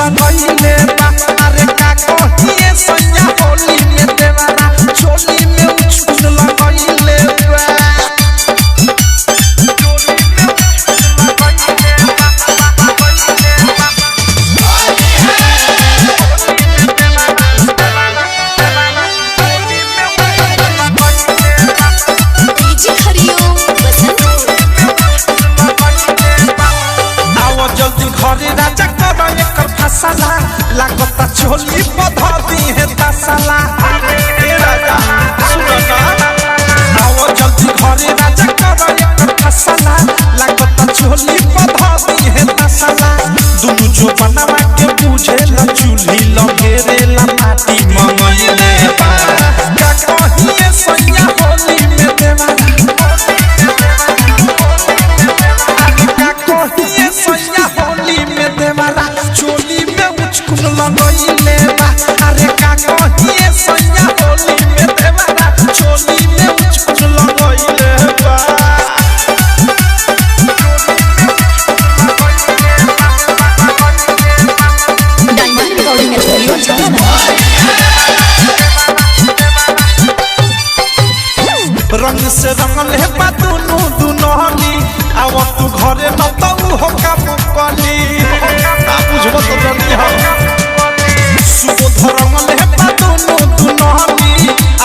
लगइले बा अरे का कहिए सैया होली में देवरा चोली में उछल लगइले बा लागता चोली बधा दी है तसला राजा सुनो ना आओ जल्दी घरे राजा करो एक फसला लागता चोली बधा दी है तसला दुनु जो बनवा के पूछे ल चूल्ही ल घेरे ल माटी मंगइले बा का कहिए सैया होली में देवा का कहिए सैया होली में देवा चोली लगइले बा अरे का कहिए सैया होली में देवरा चोली में उछल लगइले बा डायमंड रिकॉर्डिंग स्टूडियो जाना रंग से रंगल है बा दुनु दुनहली आव तू घरे न तो हो काम कली आ बुझबो तो जल्दी हो सुबोध रंगल है बा दुनु दुनहली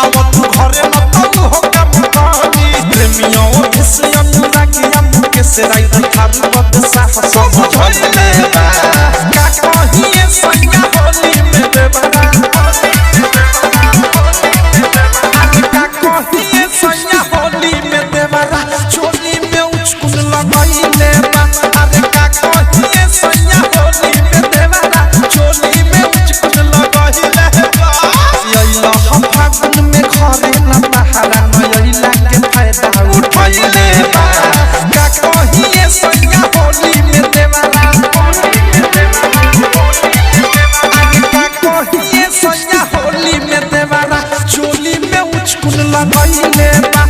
आव तू घरे न तो हो काम कली प्रेमियों से अनुरागी हम के से रात थारू बद साफ सब झले बा का कहिए सैया होली में देवरा कहिए सैया होली में देवरा चोली में उछल लगइले बा अरे का कहिए सैया होली में देवरा चोली में उछल लगइले बा यइला हम फागुन में घरे न बहारा नइला के फायदा उठइले बा का कहिए सैया होली में देवरा अरे का कहिए सैया होली में देवरा चोली में उछल लगइले बा